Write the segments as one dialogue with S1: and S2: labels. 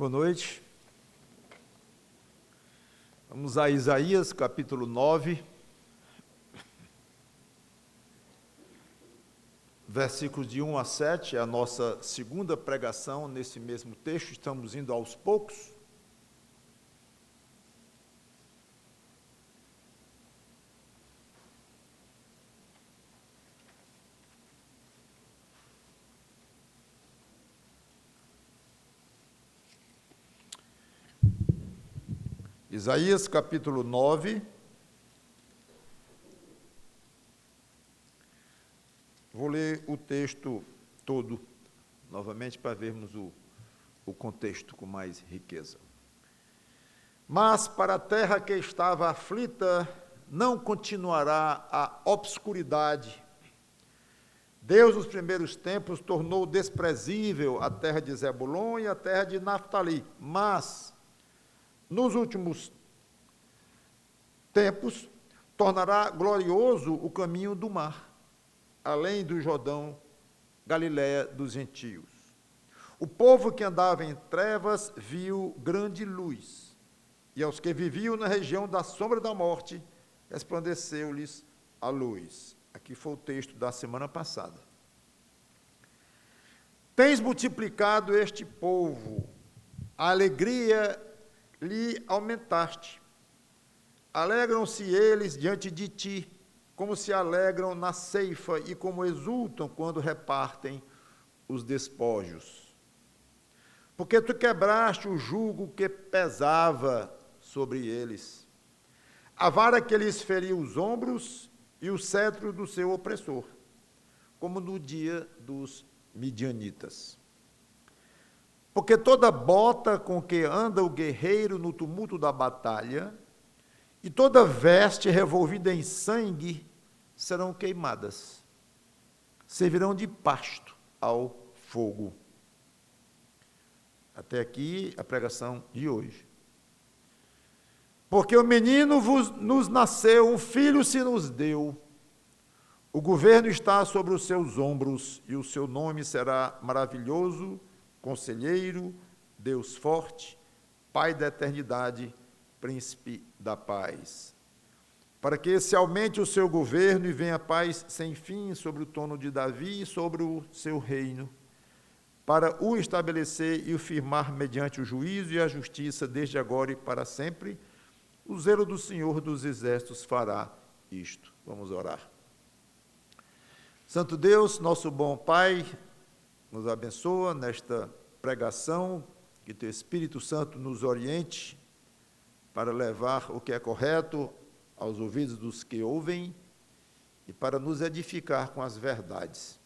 S1: Boa noite. Vamos a Isaías, capítulo 9, versículos de 1 a 7, é a nossa segunda pregação nesse mesmo texto, estamos indo aos poucos. Isaías capítulo 9, vou ler o texto todo, novamente, para vermos o contexto com mais riqueza. Mas para a terra que estava aflita, não continuará a obscuridade. Deus, nos primeiros tempos, tornou desprezível a terra de Zebulon e a terra de Naftali, mas nos últimos tempos, tornará glorioso o caminho do mar, além do Jordão, Galiléia dos gentios. O povo que andava em trevas viu grande luz, e aos que viviam na região da sombra da morte, resplandeceu-lhes a luz. Aqui foi o texto da semana passada. Tens multiplicado este povo, a alegria lhe aumentaste. Alegram-se eles diante de ti, como se alegram na ceifa e como exultam quando repartem os despojos. Porque tu quebraste o jugo que pesava sobre eles, a vara que lhes feria os ombros e o cetro do seu opressor, como no dia dos midianitas. Porque toda bota com que anda o guerreiro no tumulto da batalha, e toda veste revolvida em sangue, serão queimadas, servirão de pasto ao fogo. Até aqui a pregação de hoje. Porque o menino nos nasceu, um filho se nos deu, o governo está sobre os seus ombros, e o seu nome será maravilhoso, Conselheiro, Deus forte, Pai da eternidade, Príncipe da paz. Para que se aumente o seu governo e venha paz sem fim sobre o trono de Davi e sobre o seu reino, para o estabelecer e o firmar mediante o juízo e a justiça desde agora e para sempre, o zelo do Senhor dos exércitos fará isto. Vamos orar. Santo Deus, nosso bom Pai, nos abençoa nesta pregação, que teu Espírito Santo nos oriente para levar o que é correto aos ouvidos dos que ouvem e para nos edificar com as verdades.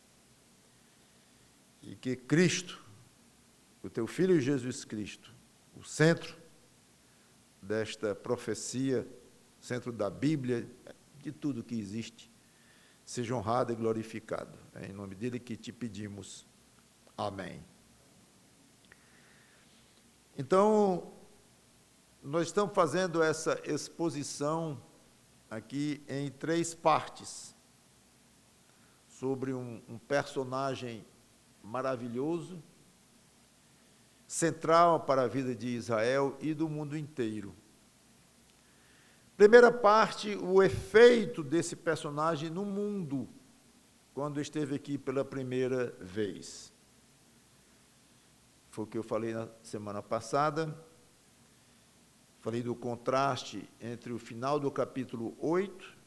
S1: E que Cristo, o teu Filho Jesus Cristo, o centro desta profecia, centro da Bíblia, de tudo que existe, seja honrado e glorificado. É em nome dele que te pedimos. Amém. Então, nós estamos fazendo essa exposição aqui em 3 partes, sobre um personagem maravilhoso, central para a vida de Israel e do mundo inteiro. Primeira parte, o efeito desse personagem no mundo, quando esteve aqui pela primeira vez. Foi o que eu falei na semana passada. Falei do contraste entre o final do capítulo 8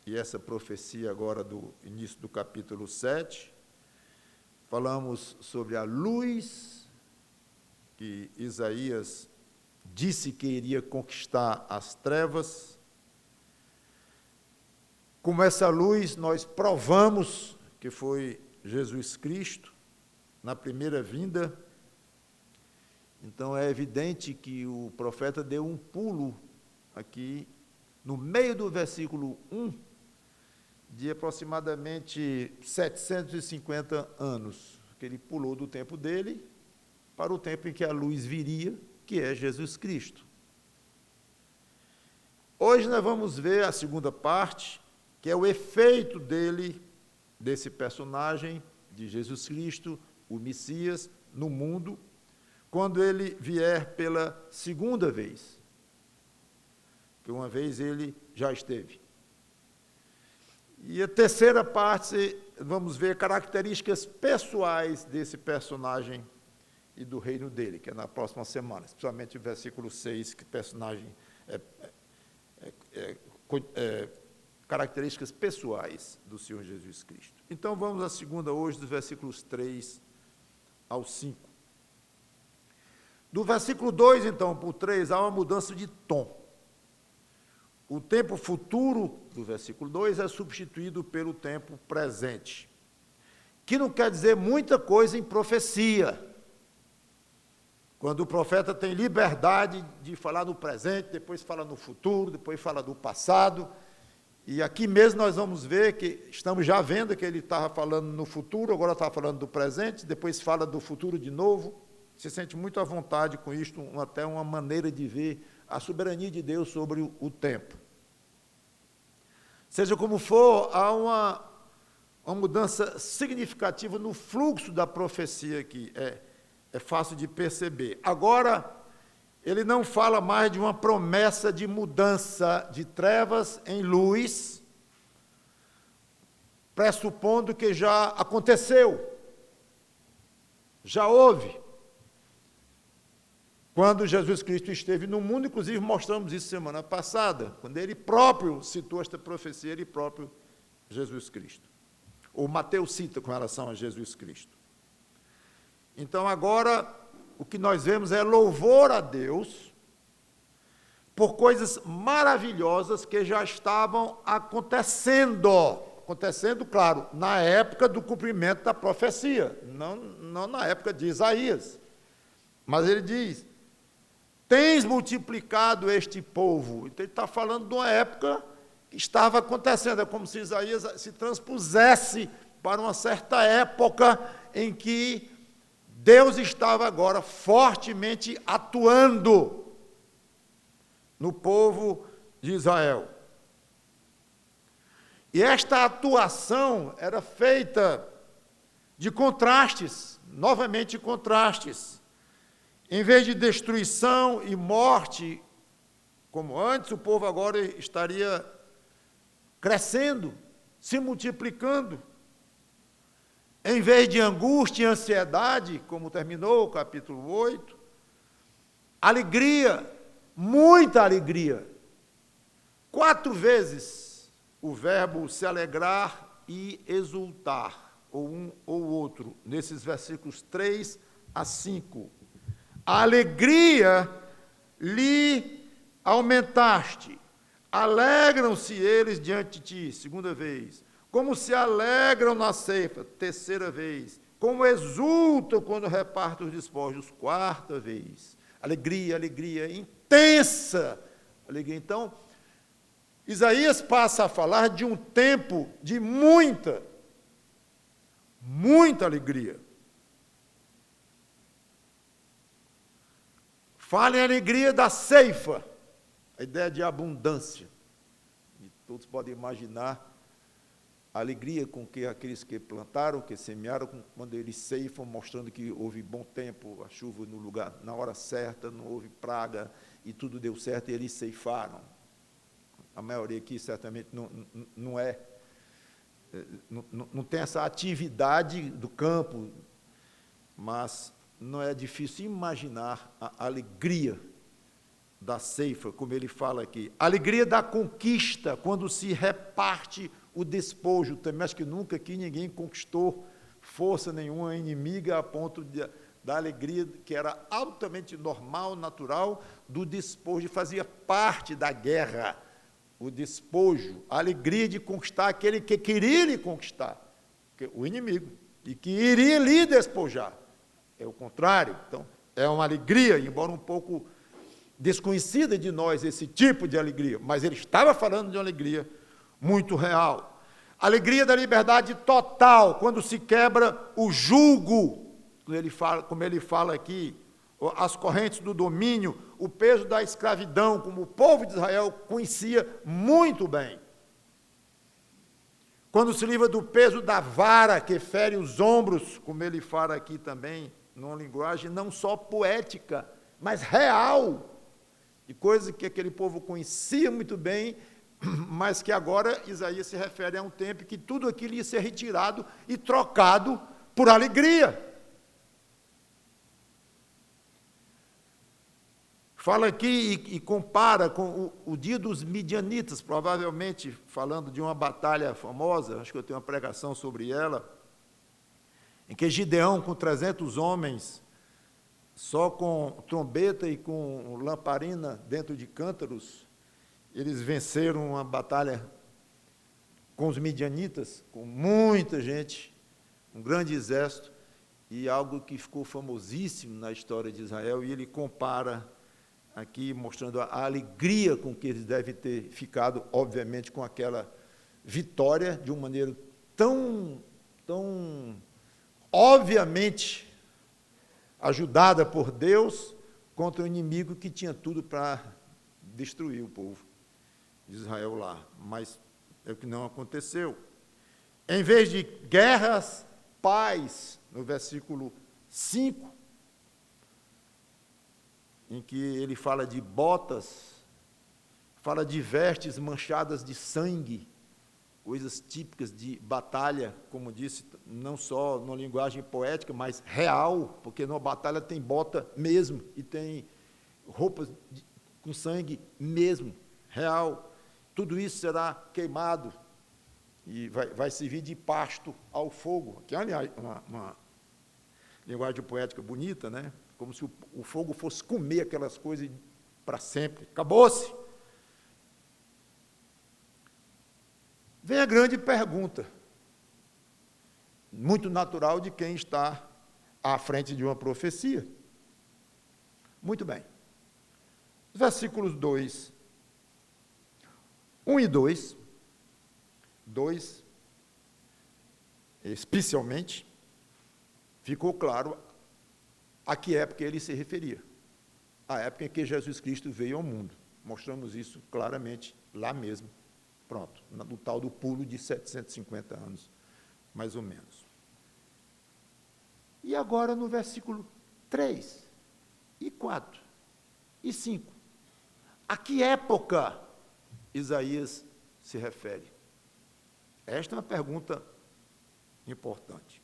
S1: e essa profecia agora do início do capítulo 7. Falamos sobre a luz que Isaías disse que iria conquistar as trevas. Como essa luz nós provamos que foi Jesus Cristo na primeira vinda. Então, é evidente que o profeta deu um pulo aqui, no meio do versículo 1, de aproximadamente 750 anos, que ele pulou do tempo dele para o tempo em que a luz viria, que é Jesus Cristo. Hoje nós vamos ver a segunda parte, que é o efeito dele, desse personagem de Jesus Cristo, o Messias, no mundo, quando ele vier pela segunda vez, que uma vez ele já esteve. E a terceira parte, vamos ver características pessoais desse personagem e do reino dele, que é na próxima semana, especialmente o versículo 6, que personagem características pessoais do Senhor Jesus Cristo. Então, vamos à segunda hoje, dos versículos 3 ao 5. Do versículo 2, então, para o 3, há uma mudança de tom. O tempo futuro, do versículo 2, é substituído pelo tempo presente, que não quer dizer muita coisa em profecia. Quando o profeta tem liberdade de falar no presente, depois fala no futuro, depois fala do passado. E aqui mesmo nós vamos ver que, estamos já vendo que ele estava falando no futuro, agora está falando do presente, depois fala do futuro de novo. Se sente muito à vontade com isto, até uma maneira de ver a soberania de Deus sobre o tempo. Seja como for, há uma mudança significativa no fluxo da profecia aqui, é fácil de perceber. Agora, ele não fala mais de uma promessa de mudança de trevas em luz, pressupondo que já aconteceu, já houve. Quando Jesus Cristo esteve no mundo, inclusive mostramos isso semana passada, quando ele próprio citou esta profecia, ele próprio, Jesus Cristo. Ou Mateus cita com relação a Jesus Cristo. Então, agora, o que nós vemos é louvor a Deus por coisas maravilhosas que já estavam acontecendo, claro, na época do cumprimento da profecia, não na época de Isaías. Mas ele diz, tens multiplicado este povo. Então, ele está falando de uma época que estava acontecendo, é como se Isaías se transpusesse para uma certa época em que Deus estava agora fortemente atuando no povo de Israel. E esta atuação era feita de contrastes, novamente contrastes. Em vez de destruição e morte, como antes, o povo agora estaria crescendo, se multiplicando. Em vez de angústia e ansiedade, como terminou o capítulo 8, alegria, muita alegria. 4 vezes o verbo se alegrar e exultar, ou um ou outro, nesses versículos 3 a 5. A alegria lhe aumentaste, alegram-se eles diante de ti, segunda vez. Como se alegram na ceifa, terceira vez. Como exultam quando repartem os despojos, quarta vez. Alegria, alegria, intensa alegria. Então, Isaías passa a falar de um tempo de muita alegria. Fala em alegria da ceifa, a ideia de abundância. E todos podem imaginar a alegria com que aqueles que plantaram, que semearam, quando eles ceifam, mostrando que houve bom tempo, a chuva no lugar, na hora certa, não houve praga, e tudo deu certo, e eles ceifaram. A maioria aqui certamente não tem essa atividade do campo, mas não é difícil imaginar a alegria da ceifa, como ele fala aqui. A alegria da conquista, quando se reparte o despojo. Também acho que nunca aqui ninguém conquistou força nenhuma inimiga a ponto da alegria, que era altamente normal, natural, do despojo, fazia parte da guerra, o despojo, a alegria de conquistar aquele que queria lhe conquistar, o inimigo, e que iria lhe despojar. É o contrário. Então, é uma alegria, embora um pouco desconhecida de nós esse tipo de alegria, mas ele estava falando de uma alegria muito real. Alegria da liberdade total, quando se quebra o jugo, como ele fala aqui, as correntes do domínio, o peso da escravidão, como o povo de Israel conhecia muito bem. Quando se livra do peso da vara que fere os ombros, como ele fala aqui também, numa linguagem não só poética, mas real, de coisa que aquele povo conhecia muito bem, mas que agora Isaías se refere a um tempo que tudo aquilo ia ser retirado e trocado por alegria. Fala aqui e compara com o dia dos midianitas, provavelmente falando de uma batalha famosa, acho que eu tenho uma pregação sobre ela, em que Gideão, com 300 homens, só com trombeta e com lamparina dentro de cântaros, eles venceram uma batalha com os midianitas, com muita gente, um grande exército, e algo que ficou famosíssimo na história de Israel, e ele compara aqui, mostrando a alegria com que eles devem ter ficado, obviamente, com aquela vitória, de uma maneira tão obviamente ajudada por Deus, contra um inimigo que tinha tudo para destruir o povo de Israel lá. Mas é o que não aconteceu. Em vez de guerras, paz, no versículo 5, em que ele fala de botas, fala de vestes manchadas de sangue, coisas típicas de batalha, como disse, não só numa linguagem poética, mas real, porque numa batalha tem bota mesmo, e tem roupas com sangue mesmo, real. Tudo isso será queimado e vai servir de pasto ao fogo, que é uma linguagem poética bonita, né? Como se o fogo fosse comer aquelas coisas para sempre. Acabou-se. Vem a grande pergunta, muito natural de quem está à frente de uma profecia. Muito bem. Versículos 2, 1 e 2, especialmente, ficou claro a que época ele se referia. A época em que Jesus Cristo veio ao mundo. Mostramos isso claramente lá mesmo. Pronto, no tal do pulo de 750 anos, mais ou menos. E agora no versículo 3, e 4, e 5. A que época Isaías se refere? Esta é uma pergunta importante.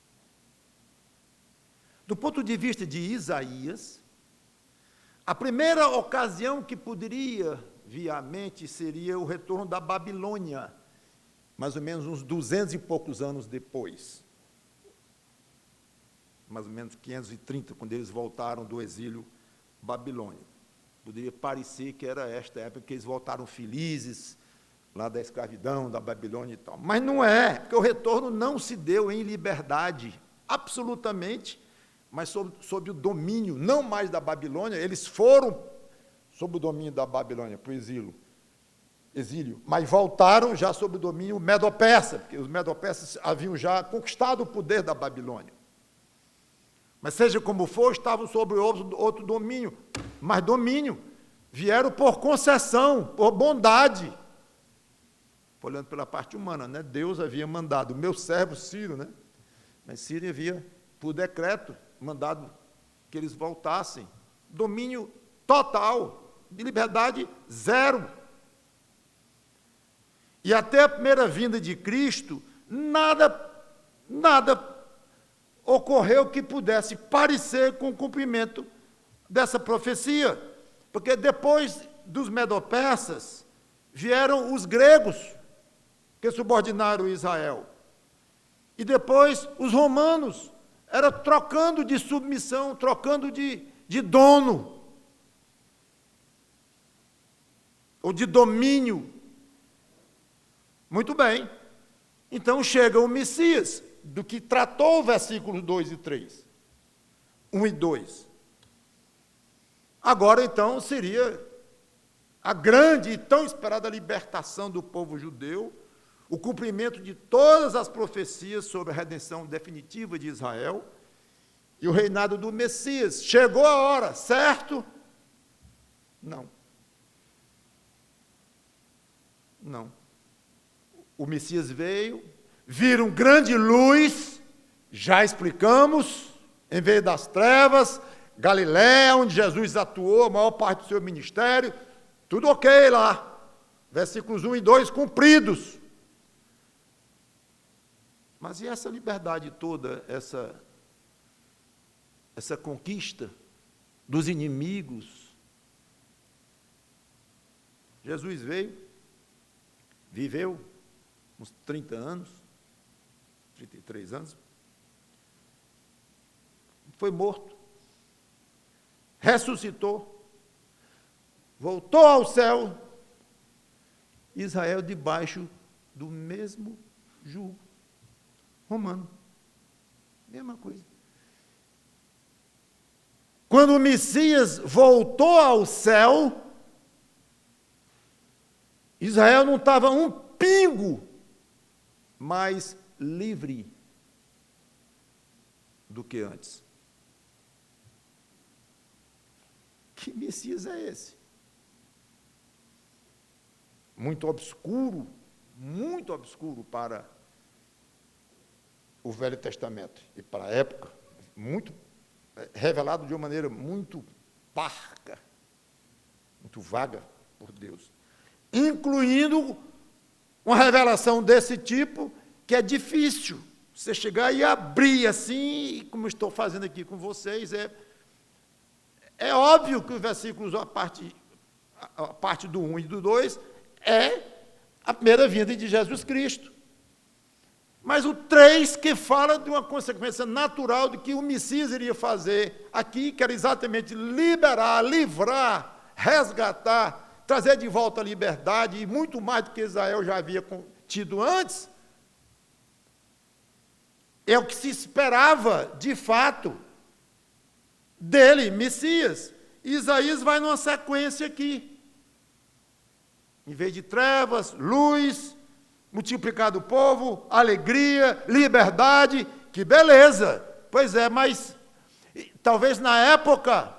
S1: Do ponto de vista de Isaías, a primeira ocasião que poderia vir à mente seria o retorno da Babilônia, mais ou menos uns 200 e poucos anos depois. Mais ou menos 530, quando eles voltaram do exílio babilônico. Poderia parecer que era esta época que eles voltaram felizes, lá da escravidão, da Babilônia e tal. Mas não é, porque o retorno não se deu em liberdade, absolutamente, mas sob o domínio, não mais da Babilônia. Eles foram sob o domínio da Babilônia, para o exílio, mas voltaram já sob o domínio medo-persa, porque os medo-persas haviam já conquistado o poder da Babilônia. Mas seja como for, estavam sob outro domínio, mas domínio, vieram por concessão, por bondade, olhando pela parte humana, né? Deus havia mandado, o meu servo Ciro, né? Mas Ciro havia, por decreto, mandado que eles voltassem, domínio total, de liberdade zero. E até a primeira vinda de Cristo, nada ocorreu que pudesse parecer com o cumprimento dessa profecia, porque depois dos medo-persas vieram os gregos, que subordinaram Israel, e depois os romanos, era trocando de submissão, trocando de dono, ou de domínio. Muito bem. Então chega o Messias, do que tratou o versículo 2 e 3. 1 e 2. Agora, então, seria a grande e tão esperada libertação do povo judeu, o cumprimento de todas as profecias sobre a redenção definitiva de Israel e o reinado do Messias. Chegou a hora, certo? Não. Não. O Messias veio, viram grande luz, já explicamos, em vez das trevas, Galiléia, onde Jesus atuou a maior parte do seu ministério, tudo ok lá. Versículos 1 e 2 cumpridos. Mas e essa liberdade toda, essa conquista dos inimigos? Jesus veio, viveu uns 30 anos, 33 anos, foi morto, ressuscitou, voltou ao céu, Israel debaixo do mesmo jugo romano. Mesma coisa. Quando o Messias voltou ao céu, Israel não estava um pingo mais livre do que antes. Que Messias é esse? Muito obscuro para o Velho Testamento e para a época, muito revelado de uma maneira muito parca, muito vaga por Deus, incluindo uma revelação desse tipo que é difícil você chegar e abrir assim, como estou fazendo aqui com vocês. É óbvio que os versículos, a parte do 1 e do 2, é a primeira vinda de Jesus Cristo. Mas o 3, que fala de uma consequência natural de que o Messias iria fazer aqui, que era exatamente liberar, livrar, resgatar, trazer de volta a liberdade, e muito mais do que Israel já havia tido antes, é o que se esperava, de fato, dele, Messias. Isaías vai numa sequência aqui. Em vez de trevas, luz, multiplicado o povo, alegria, liberdade, que beleza. Pois é, mas talvez na época,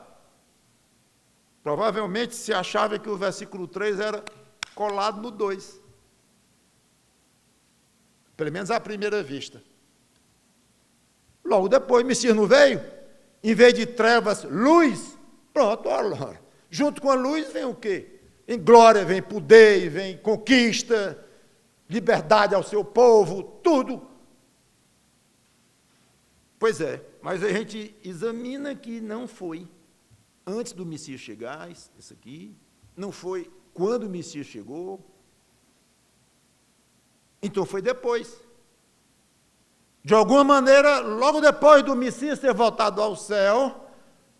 S1: provavelmente se achava que o versículo 3 era colado no 2. Pelo menos à primeira vista. Logo depois, o Messias não veio? Em vez de trevas, luz. Pronto, olha, junto com a luz vem o quê? Em glória vem poder, vem conquista, liberdade ao seu povo, tudo. Pois é, mas a gente examina que não foi antes do Messias chegar, isso aqui, não foi quando o Messias chegou, então foi depois. De alguma maneira, logo depois do Messias ter voltado ao céu,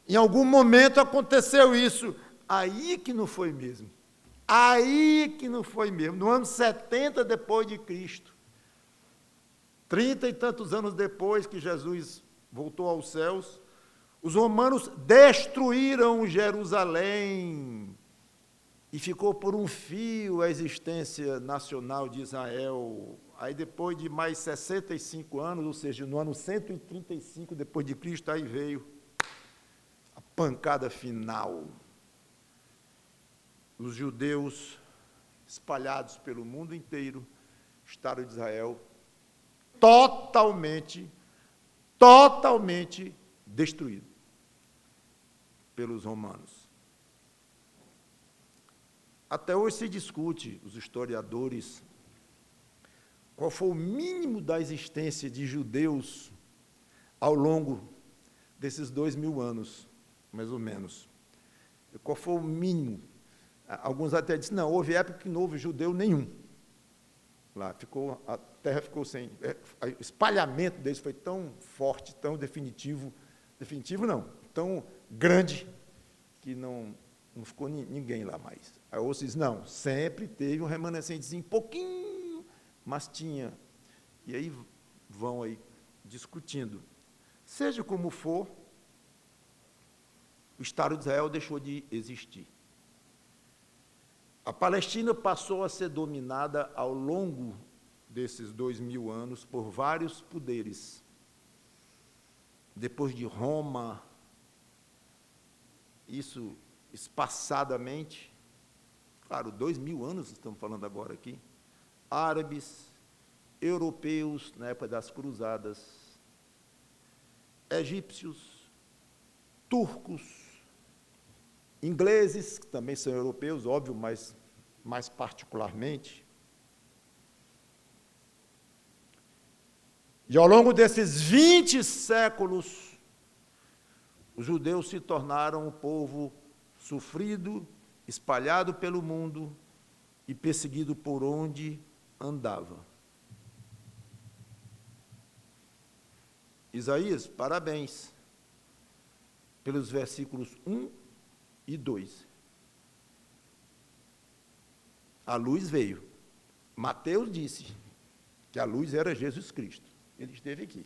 S1: em algum momento aconteceu isso. Aí que não foi mesmo. Aí que não foi mesmo. No ano 70 depois de Cristo. 30 e tantos anos depois que Jesus voltou aos céus, os romanos destruíram Jerusalém e ficou por um fio a existência nacional de Israel. Aí depois de mais 65 anos, ou seja, no ano 135 depois de Cristo, aí veio a pancada final. Os judeus espalhados pelo mundo inteiro, Estado de Israel, totalmente destruído pelos romanos. Até hoje se discute, os historiadores, qual foi o mínimo da existência de judeus ao longo desses 2000 anos, mais ou menos. Qual foi o mínimo? Alguns até dizem, não, houve época que não houve judeu nenhum. Lá a terra ficou sem... O espalhamento deles foi tão forte, tão definitivo não, tão grande, que não ficou ninguém lá mais. Aí outros dizem, não, sempre teve um remanescentezinho, pouquinho, mas tinha. E aí vão aí discutindo. Seja como for, o Estado de Israel deixou de existir. A Palestina passou a ser dominada ao longo desses 2000 anos por vários poderes. Depois de Roma, isso espaçadamente, claro, 2000 anos estamos falando agora aqui, árabes, europeus, na época das cruzadas, egípcios, turcos, ingleses, que também são europeus, óbvio, mas mais particularmente. E ao longo desses 20 séculos, os judeus se tornaram um povo sofrido, espalhado pelo mundo e perseguido por onde andava. Isaías, parabéns pelos versículos 1 e 2. A luz veio. Mateus disse que a luz era Jesus Cristo. Ele esteve aqui.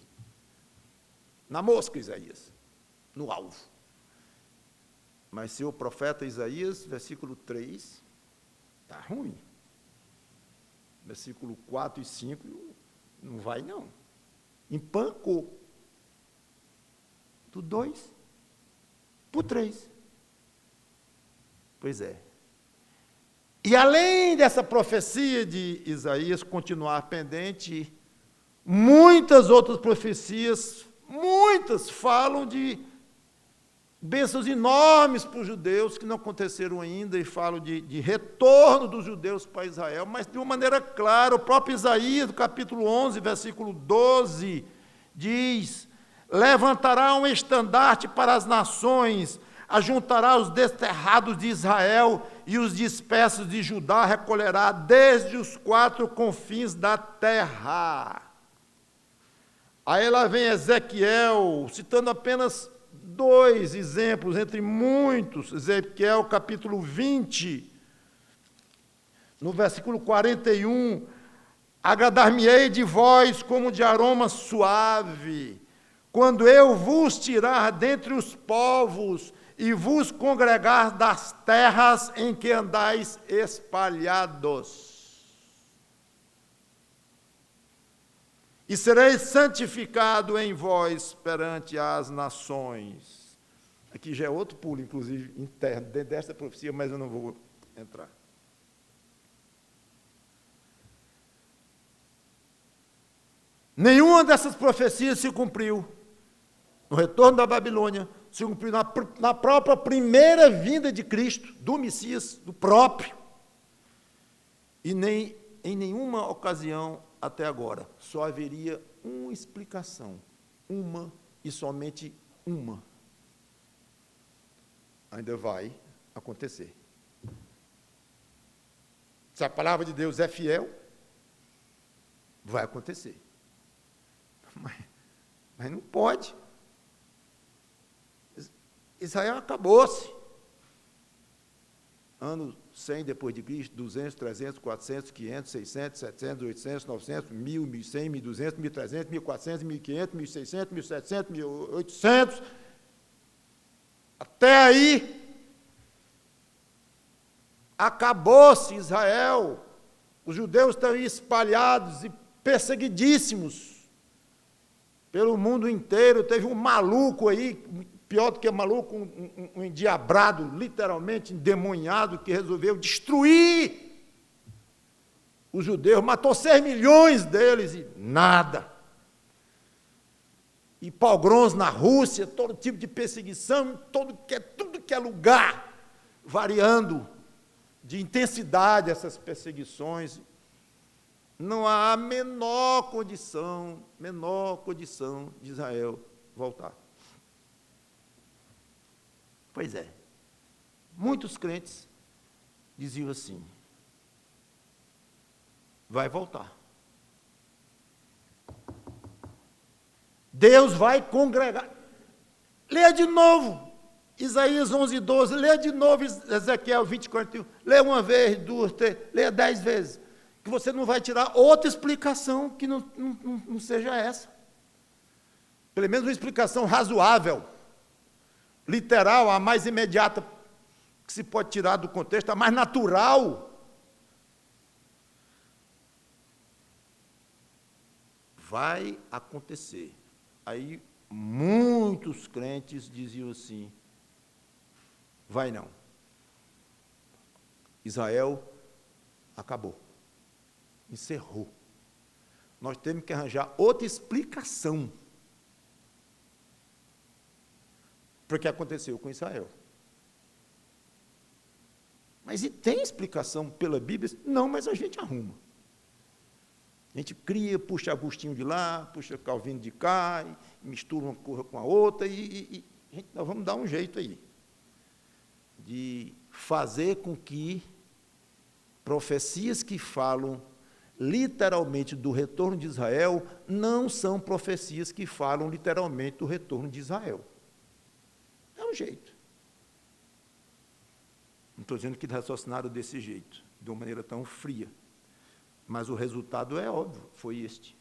S1: Na mosca, Isaías. No alvo. Mas seu profeta Isaías, versículo 3, está ruim. Versículo 4 e 5, não vai não. Empancou. Do 2 para o 3. Pois é. E além dessa profecia de Isaías continuar pendente, muitas outras profecias, muitas falam de bênçãos enormes para os judeus que não aconteceram ainda, e falam de retorno dos judeus para Israel, mas de uma maneira clara. O próprio Isaías, no capítulo 11, versículo 12, diz: levantará um estandarte para as nações, ajuntará os desterrados de Israel e os dispersos de Judá recolherá desde os 4 confins da terra. Aí lá vem Ezequiel, citando apenas 2 exemplos, entre muitos. Ezequiel, capítulo 20, no versículo 41, agradar-me-ei de vós como de aroma suave, quando eu vos tirar dentre os povos e vos congregar das terras em que andais espalhados. E sereis santificado em vós perante as nações. Aqui já é outro pulo, inclusive, interno, dentro desta profecia, mas eu não vou entrar. Nenhuma dessas profecias se cumpriu no retorno da Babilônia, se cumpriu na própria primeira vinda de Cristo, do Messias, do próprio, e nem em nenhuma ocasião até agora. Só haveria uma explicação, uma e somente uma. Ainda vai acontecer. Se a palavra de Deus é fiel, vai acontecer. Mas não pode. Israel acabou-se. Ano 100 depois de Cristo, 200, 300, 400, 500, 600, 700, 800, 900, 1000, 1100, 1200, 1300, 1400, 1500, 1600, 1700, 1800. Até aí, acabou-se Israel. Os judeus estão espalhados e perseguidíssimos pelo mundo inteiro. Teve um maluco aí, pior do que maluco, um endiabrado, literalmente endemoniado, que resolveu destruir os judeus, matou 6 milhões deles e nada. E pogroms na Rússia, todo tipo de perseguição, tudo que é lugar, variando de intensidade essas perseguições. Não há a menor condição de Israel voltar. Pois é, muitos crentes diziam assim: vai voltar. Deus vai congregar. Leia de novo Isaías 11, 12, leia de novo Ezequiel 20, 41, leia uma vez, 2, 3, leia 10 vezes, que você não vai tirar outra explicação que não seja essa. Pelo menos uma explicação razoável, literal, a mais imediata que se pode tirar do contexto, a mais natural. Vai acontecer. Aí muitos crentes diziam assim: vai não. Israel acabou. Encerrou. Nós temos que arranjar outra explicação porque aconteceu com Israel. Mas e tem explicação pela Bíblia? Não, mas a gente arruma. A gente cria, puxa Agostinho de lá, puxa Calvino de cá, mistura uma coisa com a outra, nós vamos dar um jeito aí de fazer com que profecias que falam literalmente do retorno de Israel não são profecias que falam literalmente do retorno de Israel. É um jeito. Não estou dizendo que raciocinaram desse jeito, de uma maneira tão fria. Mas o resultado é óbvio, foi este.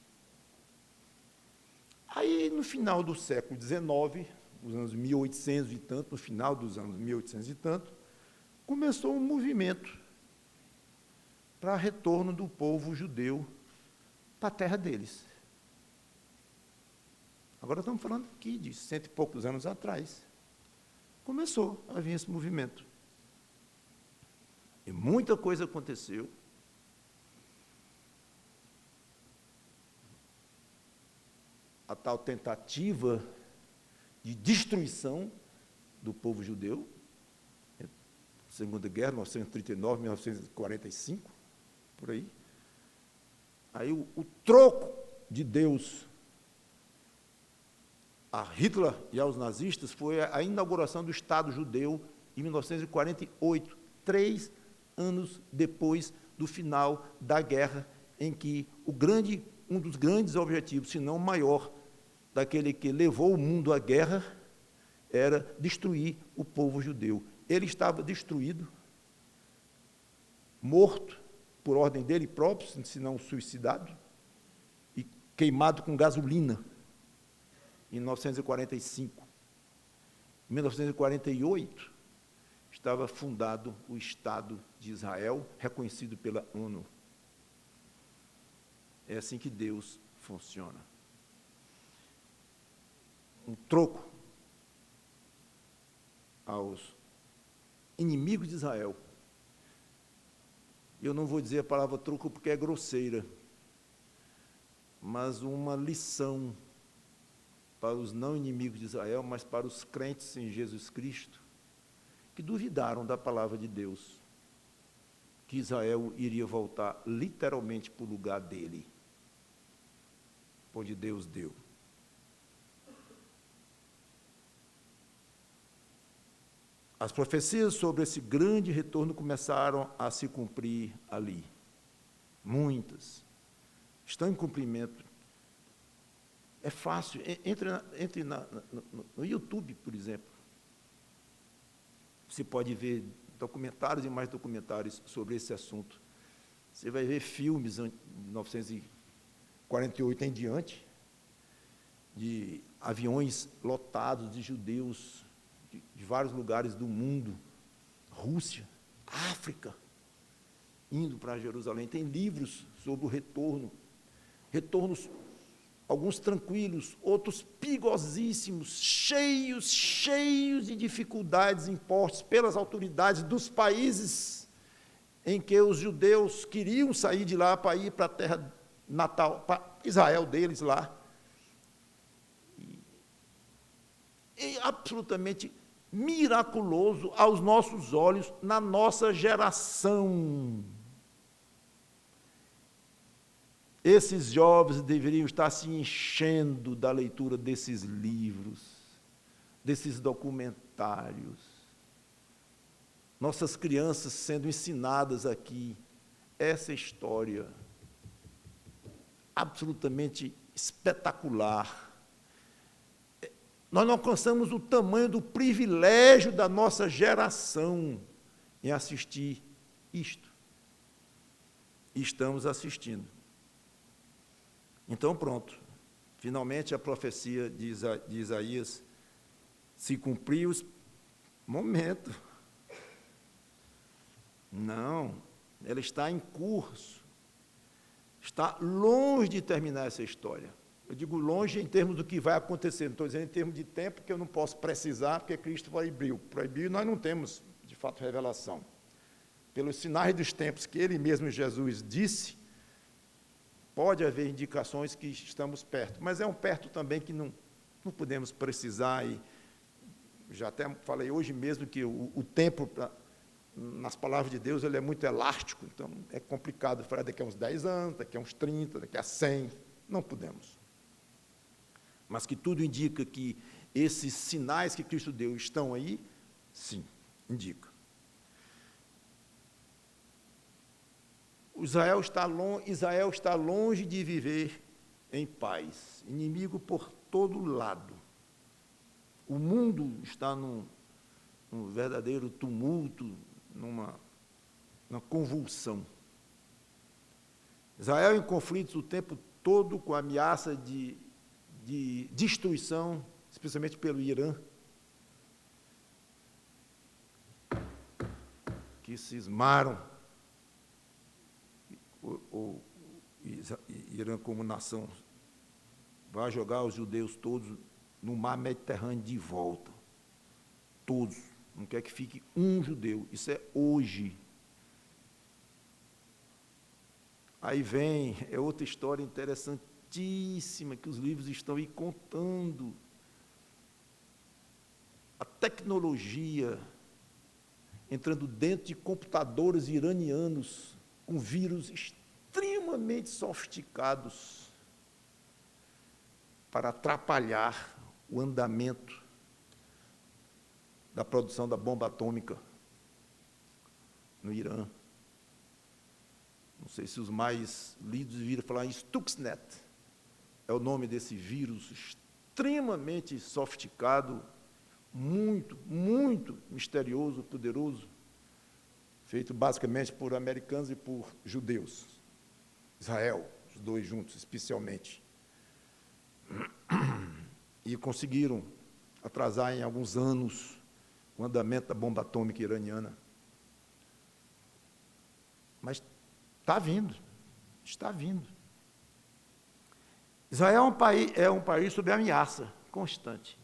S1: Aí, no final do século XIX, nos anos 1800 e tanto, no final dos anos 1800 e tanto, começou um movimento para retorno do povo judeu para a terra deles. Agora estamos falando aqui de 100 e poucos anos atrás. Começou a vir esse movimento. E muita coisa aconteceu. A tal tentativa de destruição do povo judeu, Segunda Guerra, 1939, 1945, por aí. Aí o troco de Deus a Hitler e aos nazistas foi a inauguração do Estado judeu em 1948, 3 anos depois do final da guerra, em que um dos grandes objetivos, se não o maior, daquele que levou o mundo à guerra, era destruir o povo judeu. Ele estava destruído, morto, por ordem dele próprio, se não suicidado, e queimado com gasolina, em 1945. Em 1948, estava fundado o Estado de Israel, reconhecido pela ONU. É assim que Deus funciona. Um troco aos inimigos de Israel. Eu não vou dizer a palavra troco porque é grosseira, mas uma lição para os não inimigos de Israel, mas para os crentes em Jesus Cristo, que duvidaram da palavra de Deus, que Israel iria voltar literalmente para o lugar dele, onde Deus deu. As profecias sobre esse grande retorno começaram a se cumprir ali. Muitas. Estão em cumprimento. É fácil. Entre no YouTube, por exemplo. Você pode ver documentários e mais documentários sobre esse assunto. Você vai ver filmes de 1948 em diante, de aviões lotados de judeus de vários lugares do mundo, Rússia, África, indo para Jerusalém. Tem livros sobre o retorno, retornos, alguns tranquilos, outros perigosíssimos, cheios de dificuldades impostas pelas autoridades dos países em que os judeus queriam sair de lá para ir para a terra natal, para Israel deles lá. E absolutamente miraculoso aos nossos olhos, na nossa geração. Esses jovens deveriam estar se enchendo da leitura desses livros, desses documentários. Nossas crianças sendo ensinadas aqui essa história absolutamente espetacular. Nós não alcançamos o tamanho do privilégio da nossa geração em assistir isto. E estamos assistindo. Então, pronto. Finalmente, a profecia de Isaías se cumpriu. Momento. Não, ela está em curso. Está longe de terminar essa história. Eu digo longe em termos do que vai acontecer, não estou dizendo em termos de tempo, que eu não posso precisar, porque Cristo proibiu. Proibiu, nós não temos, de fato, revelação. Pelos sinais dos tempos que ele mesmo, Jesus, disse, pode haver indicações que estamos perto, mas é um perto também que não podemos precisar e Já até falei hoje mesmo que o tempo, nas palavras de Deus, ele é muito elástico, então é complicado falar daqui a uns 10 anos, daqui a uns 30, daqui a 100, não podemos. Mas que tudo indica que esses sinais que Cristo deu estão aí, sim, indica. Israel está longe de viver em paz, inimigo por todo lado. O mundo está num verdadeiro tumulto, numa convulsão. Israel em conflitos o tempo todo com a ameaça de destruição, especialmente pelo Irã, que cismaram o Irã como nação vai jogar os judeus todos no mar Mediterrâneo de volta. Todos. Não quer que fique um judeu. Isso é hoje. Aí vem, é outra história interessantíssima que os livros estão aí contando. A tecnologia entrando dentro de computadores iranianos com vírus extremamente sofisticados para atrapalhar o andamento da produção da bomba atômica no Irã. Não sei se os mais lidos viram falar em Stuxnet. É o nome desse vírus extremamente sofisticado, muito, muito misterioso, poderoso, feito basicamente por americanos e por judeus. Israel, os dois juntos, especialmente. E conseguiram atrasar em alguns anos o andamento da bomba atômica iraniana. Mas está vindo, está vindo. Israel é um país sob ameaça constante.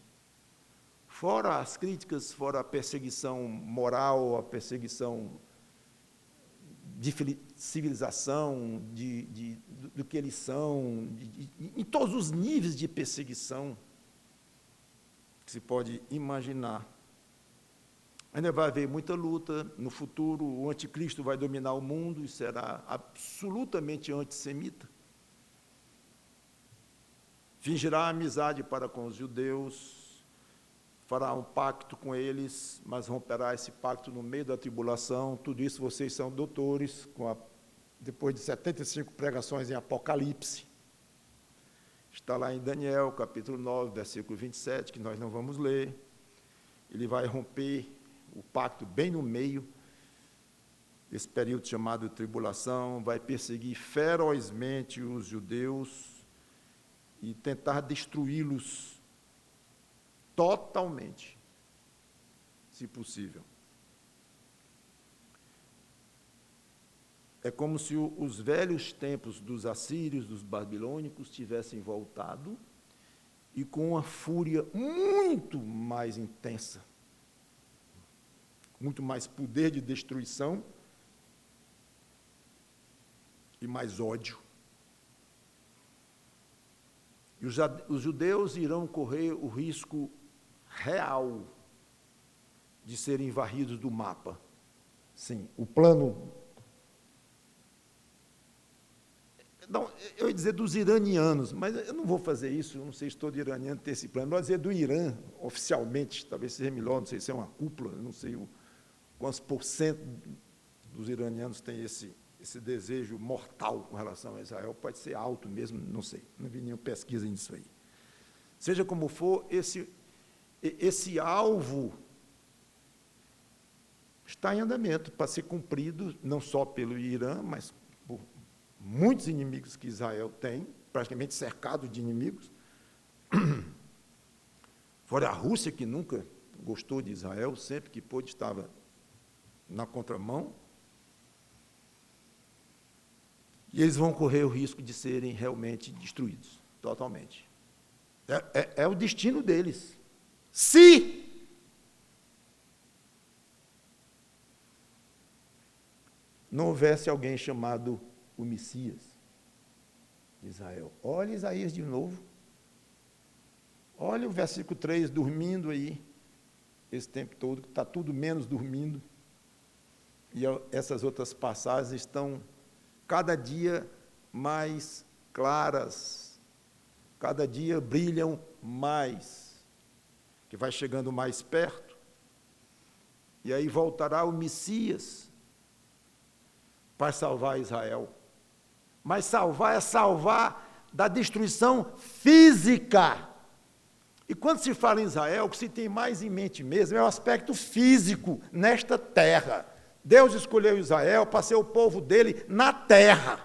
S1: Fora as críticas, fora a perseguição moral, a perseguição de civilização, do que eles são, em todos os níveis de perseguição que se pode imaginar. Ainda vai haver muita luta. No futuro, o anticristo vai dominar o mundo e será absolutamente antissemita. Fingirá amizade para com os judeus, fará um pacto com eles, mas romperá esse pacto no meio da tribulação. Tudo isso vocês são doutores, depois de 75 pregações em Apocalipse. Está lá em Daniel, capítulo 9, versículo 27, que nós não vamos ler. Ele vai romper o pacto bem no meio desse período chamado tribulação, vai perseguir ferozmente os judeus e tentar destruí-los totalmente, se possível. É como se os velhos tempos dos assírios, dos babilônicos, tivessem voltado e com uma fúria muito mais intensa, muito mais poder de destruição e mais ódio. E os judeus irão correr o risco real de serem varridos do mapa. Sim, o plano... Não, eu ia dizer dos iranianos, mas eu não vou fazer isso, eu não sei se todo iraniano tem esse plano. Eu vou dizer do Irã, oficialmente, talvez seja melhor, não sei se é uma cúpula, não sei quantos por cento dos iranianos tem esse desejo mortal com relação a Israel. Pode ser alto mesmo, não sei, não vi nenhuma pesquisa nisso aí. Seja como for, esse alvo está em andamento para ser cumprido, não só pelo Irã, mas por muitos inimigos que Israel tem, praticamente cercado de inimigos. Fora a Rússia, que nunca gostou de Israel, sempre que pôde estava na contramão. E eles vão correr o risco de serem realmente destruídos, totalmente. É o destino deles. Se não houvesse alguém chamado o Messias de Israel. Olha Isaías de novo. Olha o versículo 3, dormindo aí. esse tempo todo, que está tudo menos dormindo, e essas outras passagens estão cada dia mais claras, cada dia brilham mais, que vai chegando mais perto, e aí voltará o Messias para salvar Israel. Mas salvar é salvar da destruição física. E quando se fala em Israel, o que se tem mais em mente mesmo é o aspecto físico nesta terra. Deus escolheu Israel para ser o povo dele na terra.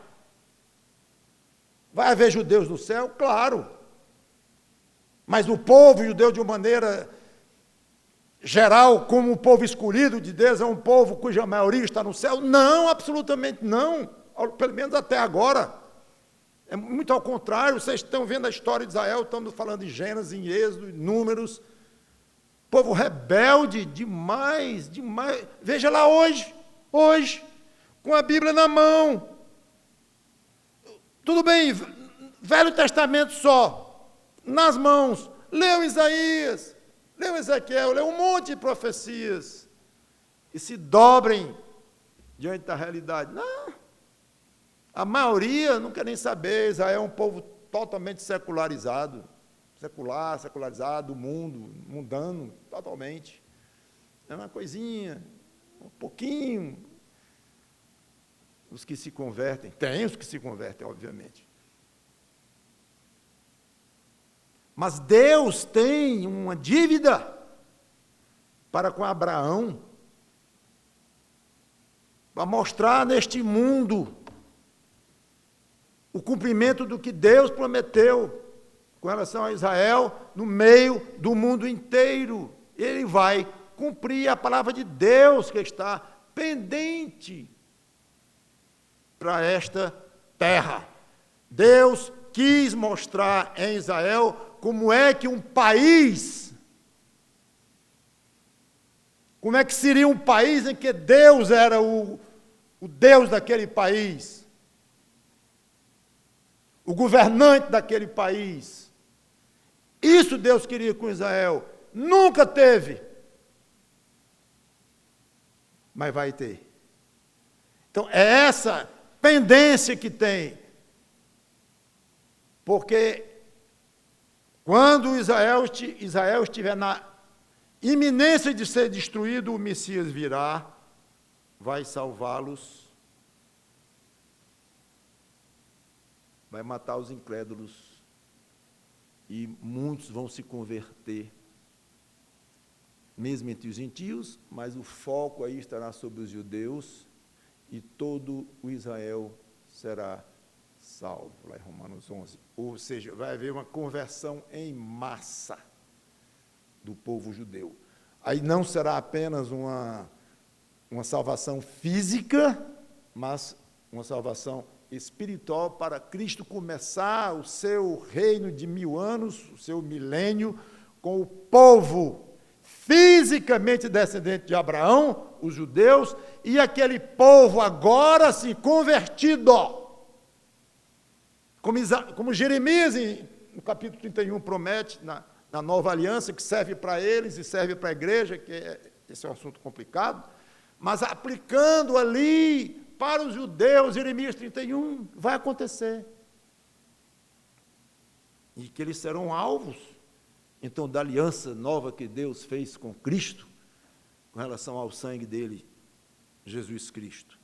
S1: Vai haver judeus no céu? Claro. Mas o povo judeu, de uma maneira geral, como o povo escolhido de Deus, é um povo cuja maioria está no céu? Não, absolutamente não. Pelo menos até agora. É muito ao contrário, vocês estão vendo a história de Israel, estamos falando em Gênesis, em Êxodo, em Números. Povo rebelde demais, demais. Veja lá hoje, com a Bíblia na mão. Tudo bem, Velho Testamento só, nas mãos. Leu Isaías, leu Ezequiel, leu um monte de profecias. E se dobrem diante da realidade. Não. A maioria não quer nem saber. Israel é um povo totalmente secularizado. Secularizado, mundano, totalmente. É uma coisinha, um pouquinho. Os que se convertem, tem os que se convertem, obviamente. Mas Deus tem uma dívida para com Abraão, para mostrar neste mundo o cumprimento do que Deus prometeu com relação a Israel no meio do mundo inteiro. Ele vai cumprir a palavra de Deus que está pendente para esta terra. Deus quis mostrar em Israel como é que um país, como é que seria um país em que Deus era o Deus daquele país, o governante daquele país. Isso Deus queria com Israel. Nunca teve, mas vai ter. Então, é essa pendência que tem. Porque quando Israel estiver na iminência de ser destruído, o Messias virá, vai salvá-los, vai matar os incrédulos, e muitos vão se converter, mesmo entre os gentios, mas o foco aí estará sobre os judeus, e todo o Israel será salvo, lá em Romanos 11. Ou seja, vai haver uma conversão em massa do povo judeu. Aí não será apenas uma salvação física, mas uma salvação espiritual, para Cristo começar o seu reino de 1000 anos, o seu milênio, com o povo fisicamente descendente de Abraão, os judeus, e aquele povo agora sim convertido. Como Jeremias, no capítulo 31, promete, na nova aliança, que serve para eles e serve para a igreja, esse é um assunto complicado, mas aplicando ali para os judeus, Jeremias 31, vai acontecer. E que eles serão alvos, então, da aliança nova que Deus fez com Cristo, com relação ao sangue dele, Jesus Cristo.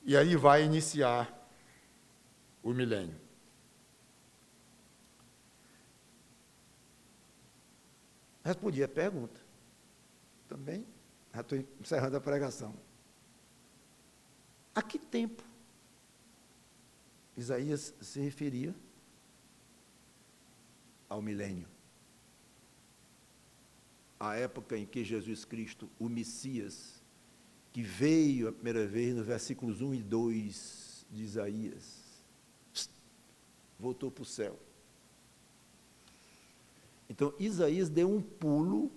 S1: E aí vai iniciar o milênio. Respondi a pergunta. Também, já estou encerrando a pregação. A que tempo Isaías se referia ao milênio? A época em que Jesus Cristo, o Messias, que veio a primeira vez nos versículos 1 e 2 de Isaías, voltou para o céu. Então, Isaías deu um pulo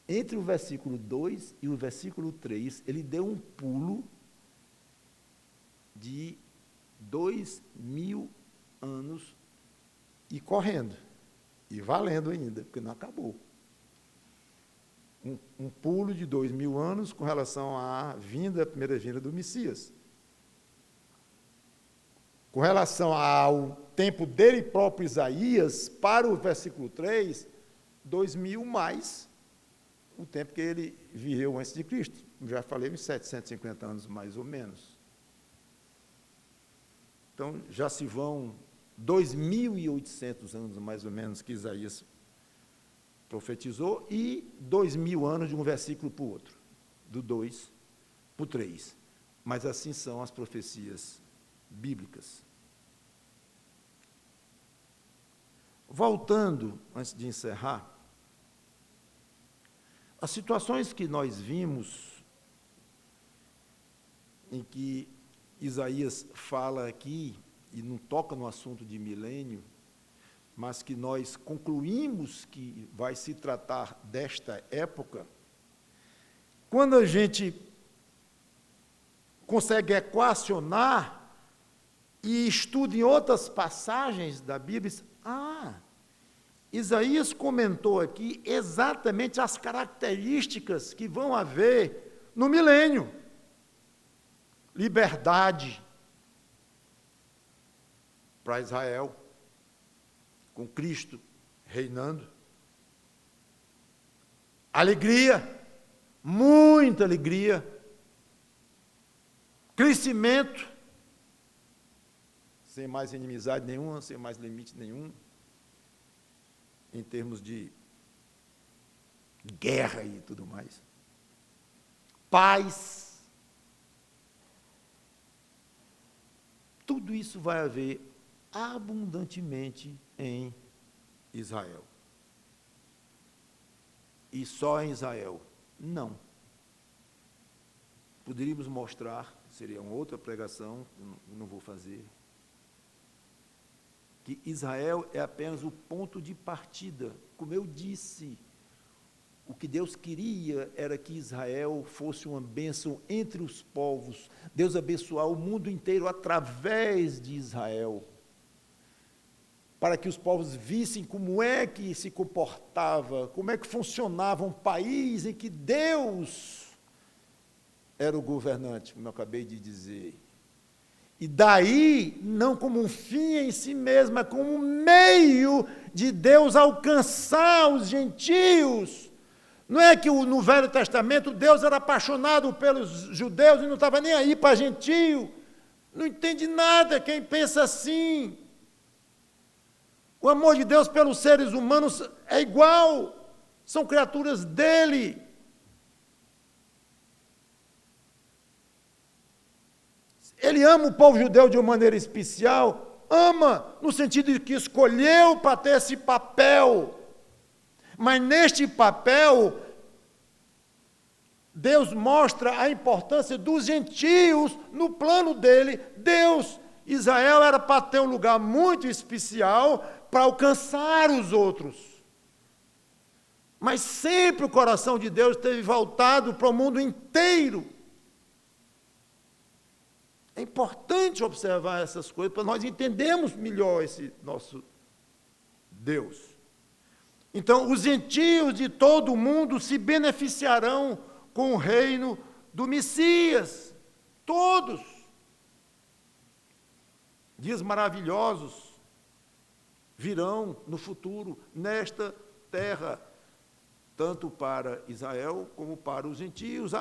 S1: entre o versículo 2 e o versículo 3, ele deu um pulo de 2000 anos e correndo, e valendo ainda, porque não acabou. um pulo de 2000 anos com relação à primeira vinda do Messias. Com relação ao tempo dele próprio, Isaías, para o versículo 3, 2000 mais o tempo que ele viveu antes de Cristo. Já falei uns 750 anos, mais ou menos. Então, já se vão 2.800 anos, mais ou menos, que Isaías profetizou, e 2000 anos de um versículo para o outro, do 2 para o 3. Mas assim são as profecias bíblicas. Voltando, antes de encerrar, as situações que nós vimos, em que Isaías fala aqui, e não toca no assunto de milênio, mas que nós concluímos que vai se tratar desta época, quando a gente consegue equacionar e estuda em outras passagens da Bíblia, Isaías comentou aqui exatamente as características que vão haver no milênio. Liberdade para Israel, com Cristo reinando. Alegria, muita alegria. Crescimento, sem mais inimizade nenhuma, sem mais limite nenhum, em termos de guerra e tudo mais. Paz. Tudo isso vai haver abundantemente em Israel. E só em Israel? Não. Poderíamos mostrar, seria uma outra pregação, eu não vou fazer, que Israel é apenas o ponto de partida. Como eu disse, o que Deus queria era que Israel fosse uma bênção entre os povos, Deus abençoar o mundo inteiro através de Israel, para que os povos vissem como é que se comportava, como é que funcionava um país em que Deus era o governante, como eu acabei de dizer. E daí, não como um fim em si mesmo, mas como um meio de Deus alcançar os gentios. Não é que no Velho Testamento Deus era apaixonado pelos judeus e não estava nem aí para gentio. Não entende nada quem pensa assim. O amor de Deus pelos seres humanos é igual, são criaturas dele. Ele ama o povo judeu de uma maneira especial, ama no sentido de que escolheu para ter esse papel. Mas neste papel, Deus mostra a importância dos gentios no plano dele. Israel era para ter um lugar muito especial para alcançar os outros. Mas sempre o coração de Deus esteve voltado para o mundo inteiro. É importante observar essas coisas para nós entendermos melhor esse nosso Deus. Então, os gentios de todo o mundo se beneficiarão com o reino do Messias. Todos. Dias maravilhosos virão no futuro, nesta terra, tanto para Israel como para os gentios.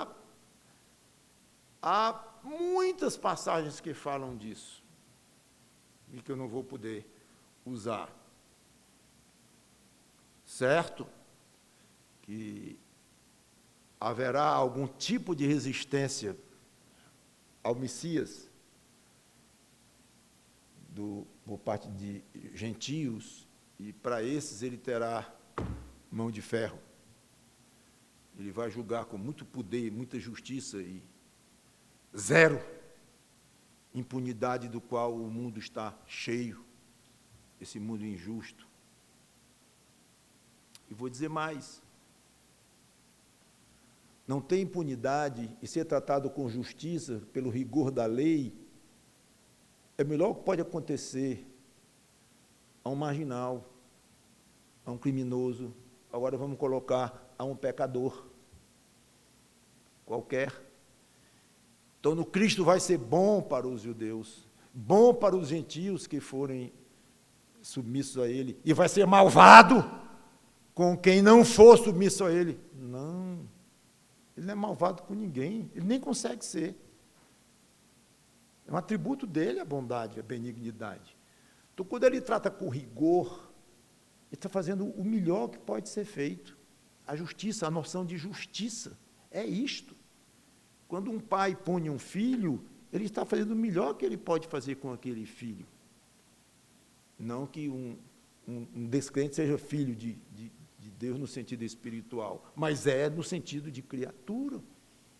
S1: Há muitas passagens que falam disso, e que eu não vou poder usar. Certo? Que haverá algum tipo de resistência ao Messias, por parte de gentios, e para esses ele terá mão de ferro. Ele vai julgar com muito poder, muita justiça e zero impunidade do qual o mundo está cheio, esse mundo injusto. E vou dizer mais, não ter impunidade e ser tratado com justiça pelo rigor da lei é o melhor que pode acontecer a um marginal, a um criminoso, agora vamos colocar a um pecador. qualquer. Então, no Cristo vai ser bom para os judeus, bom para os gentios que forem submissos a ele, e vai ser malvado com quem não for submisso a ele. Não, ele não é malvado com ninguém, ele nem consegue ser. É um atributo dele a bondade, a benignidade. Então, quando ele trata com rigor, ele está fazendo o melhor que pode ser feito. A justiça, a noção de justiça, é isto. Quando um pai pune um filho, ele está fazendo o melhor que ele pode fazer com aquele filho. Não que um descrente seja filho de Deus no sentido espiritual, mas é no sentido de criatura.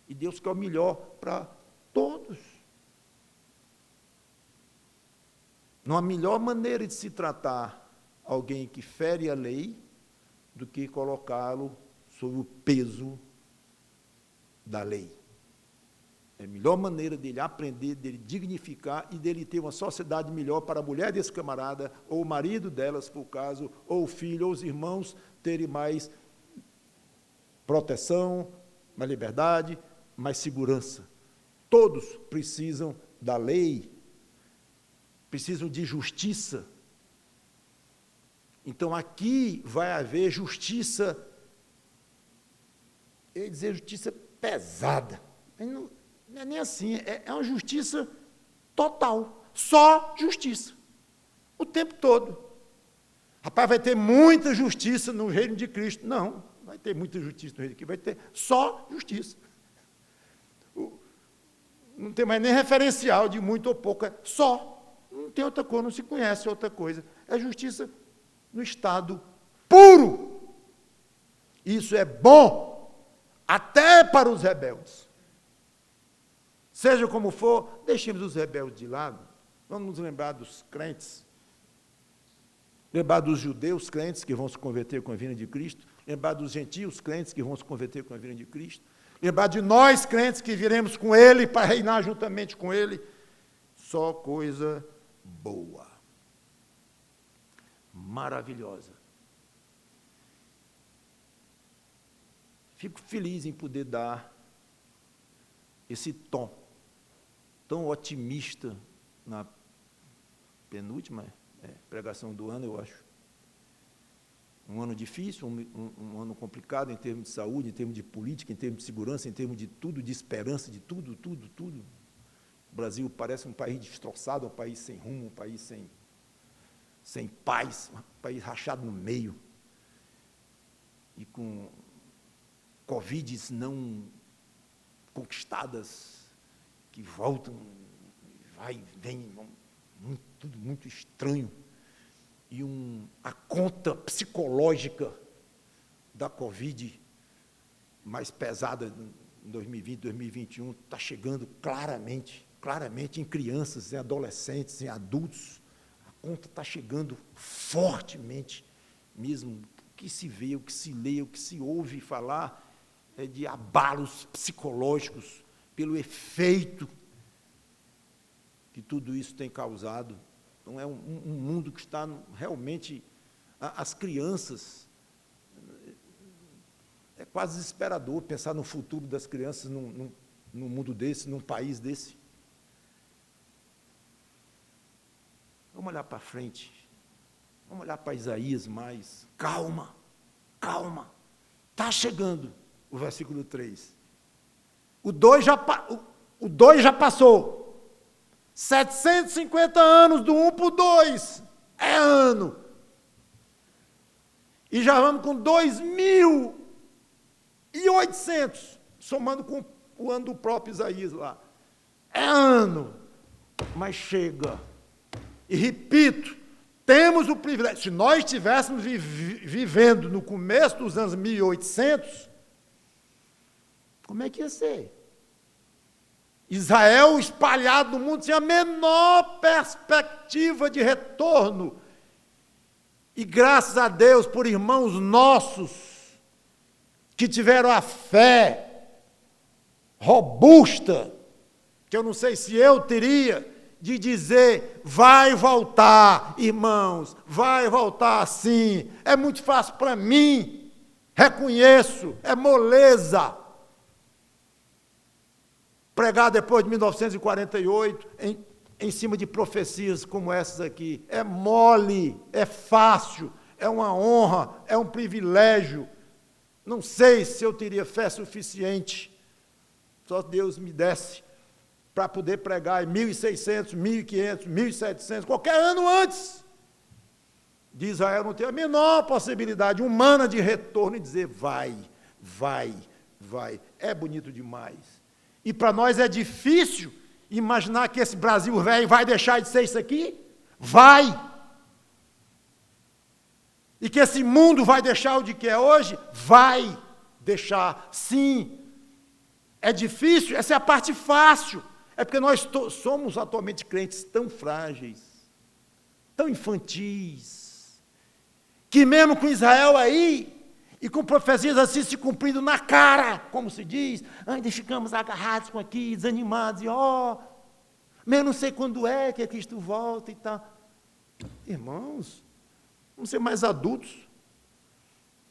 S1: E Deus quer o melhor para todos. Não há melhor maneira de se tratar alguém que fere a lei do que colocá-lo sob o peso da lei. É a melhor maneira dele aprender, dele dignificar e dele ter uma sociedade melhor para a mulher desse camarada, ou o marido dela, se for o caso, ou o filho, ou os irmãos terem mais proteção, mais liberdade, mais segurança. Todos precisam da lei, precisam de justiça. Então, aqui vai haver justiça, eu ia dizer justiça pesada. Não é nem assim, é uma justiça total, só justiça, o tempo todo. Rapaz, vai ter muita justiça no reino de Cristo. Não, vai ter muita justiça no reino de Cristo, vai ter só justiça. Não tem mais nem referencial de muito ou pouco, é só. Não tem outra coisa, não se conhece outra coisa. É justiça no estado puro. Isso é bom, até para os rebeldes. Seja como for, deixemos os rebeldes de lado. Vamos nos lembrar dos crentes. Lembrar dos judeus crentes que vão se converter com a vinda de Cristo. Lembrar dos gentios crentes que vão se converter com a vinda de Cristo. Lembrar de nós crentes que viremos com Ele para reinar juntamente com Ele. Só coisa boa. Maravilhosa. Fico feliz em poder dar esse tom tão otimista na penúltima pregação do ano, eu acho. Um ano difícil, um ano complicado em termos de saúde, em termos de política, em termos de segurança, em termos de tudo, de esperança, de tudo. O Brasil parece um país destroçado, um país sem rumo, um país sem paz, um país rachado no meio. E com Covides não conquistadas, que voltam, vai e vem, tudo muito estranho. E a conta psicológica da Covid, mais pesada em 2020, 2021, está chegando claramente em crianças, em adolescentes, em adultos. A conta está chegando fortemente mesmo. O que se vê, o que se lê, o que se ouve falar é de abalos psicológicos pelo efeito que tudo isso tem causado. Então, é um mundo que está realmente... As crianças... É quase desesperador pensar no futuro das crianças num mundo desse, num país desse. Vamos olhar para frente. Vamos olhar para Isaías mais. Calma. Está chegando o versículo 3. O 2 já passou. 750 anos do 1 para o 2. É ano. E já vamos com 2.800, somando com o ano do próprio Isaías lá. É ano. Mas chega. E repito, temos o privilégio. Se nós estivéssemos vivendo no começo dos anos 1800, como é que ia ser? Israel espalhado no mundo sem a menor perspectiva de retorno. E graças a Deus por irmãos nossos que tiveram a fé robusta, que eu não sei se eu teria, de dizer, vai voltar, irmãos, vai voltar sim. É muito fácil para mim, reconheço, é moleza. pregar depois de 1948 em cima de profecias como essas aqui. É mole, é fácil, é uma honra, é um privilégio. Não sei se eu teria fé suficiente, só Deus me desse, para poder pregar em 1.600, 1.500, 1.700, qualquer ano antes de Israel não ter a menor possibilidade humana de retorno e dizer, vai. É bonito demais. E para nós é difícil imaginar que esse Brasil velho vai deixar de ser isso aqui? Vai! E que esse mundo vai deixar o de que é hoje? Vai deixar, sim. É difícil? Essa é a parte fácil. É porque nós somos atualmente crentes tão frágeis, tão infantis, que mesmo com Israel aí, e com profecias assim se cumprindo na cara, como se diz, ainda ficamos agarrados com aqui, desanimados, e mesmo não sei quando é que Cristo volta e tal. Irmãos, vamos ser mais adultos,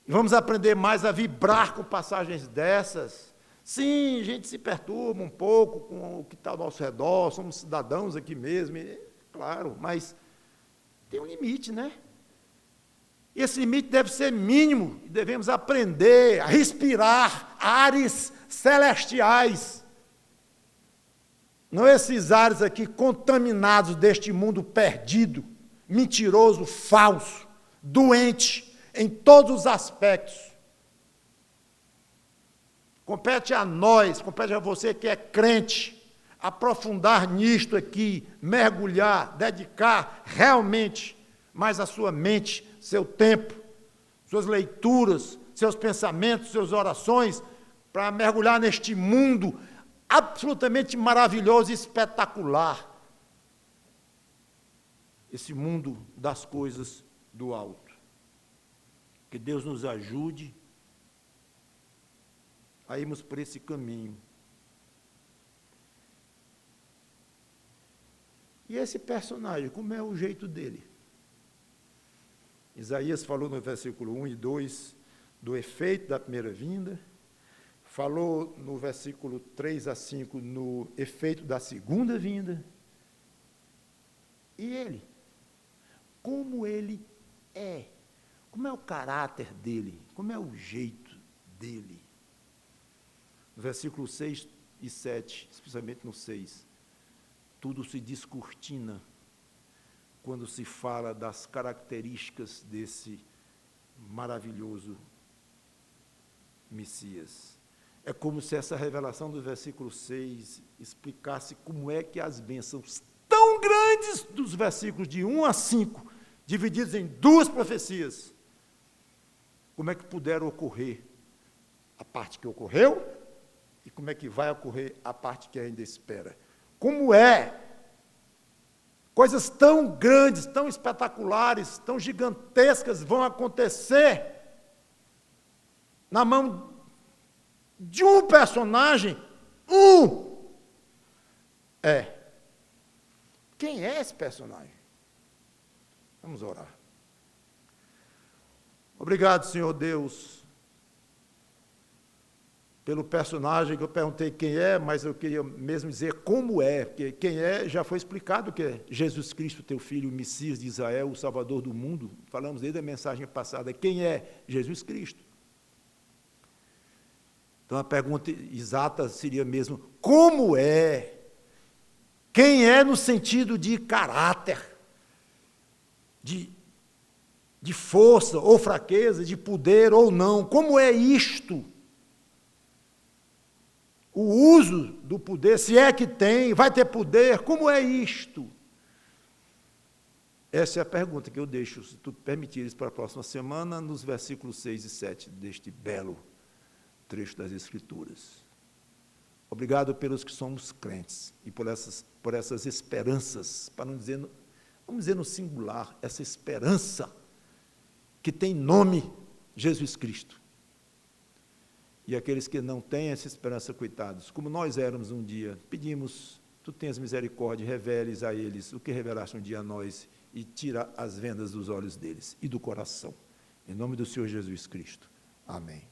S1: e vamos aprender mais a vibrar com passagens dessas. Sim, a gente se perturba um pouco com o que está ao nosso redor, somos cidadãos aqui mesmo, claro, mas tem um limite, né? E esse limite deve ser mínimo, e devemos aprender a respirar ares celestiais. Não esses ares aqui contaminados deste mundo perdido, mentiroso, falso, doente, em todos os aspectos. Compete a nós, compete a você que é crente, aprofundar nisto aqui, mergulhar, dedicar realmente mais a sua mente, seu tempo, suas leituras, seus pensamentos, suas orações, para mergulhar neste mundo absolutamente maravilhoso e espetacular. Esse mundo das coisas do alto. Que Deus nos ajude a irmos por esse caminho. E esse personagem, como é o jeito dele? Isaías falou no versículo 1 e 2 do efeito da primeira vinda, falou no versículo 3 a 5 no efeito da segunda vinda. E ele? Como ele é? Como é o caráter dele? Como é o jeito dele? No versículo 6 e 7, especialmente no 6, tudo se descortina quando se fala das características desse maravilhoso Messias. É como se essa revelação do versículo 6 explicasse como é que as bênçãos tão grandes dos versículos de 1 a 5, divididos em duas profecias, como é que puderam ocorrer a parte que ocorreu e como é que vai ocorrer a parte que ainda espera. Como coisas tão grandes, tão espetaculares, tão gigantescas vão acontecer na mão de um personagem, Quem é esse personagem? Vamos orar. Obrigado, Senhor Deus, pelo personagem que eu perguntei quem é, mas eu queria mesmo dizer como é, porque quem é já foi explicado que é Jesus Cristo, teu Filho, o Messias de Israel, o Salvador do mundo. Falamos desde a mensagem passada. Quem é? Jesus Cristo. Então a pergunta exata seria mesmo, como é? Quem é no sentido de caráter, de força ou fraqueza, de poder ou não? Como é isto? O uso do poder, se é que tem, vai ter poder, como é isto? Essa é a pergunta que eu deixo, se tu permitires, para a próxima semana, nos versículos 6 e 7 deste belo trecho das Escrituras. Obrigado pelos que somos crentes e por essas esperanças, para não dizer, vamos dizer no singular, essa esperança que tem nome, Jesus Cristo. E aqueles que não têm essa esperança, coitados, como nós éramos um dia, pedimos, tu tens misericórdia, reveles a eles o que revelaste um dia a nós e tira as vendas dos olhos deles e do coração. Em nome do Senhor Jesus Cristo. Amém.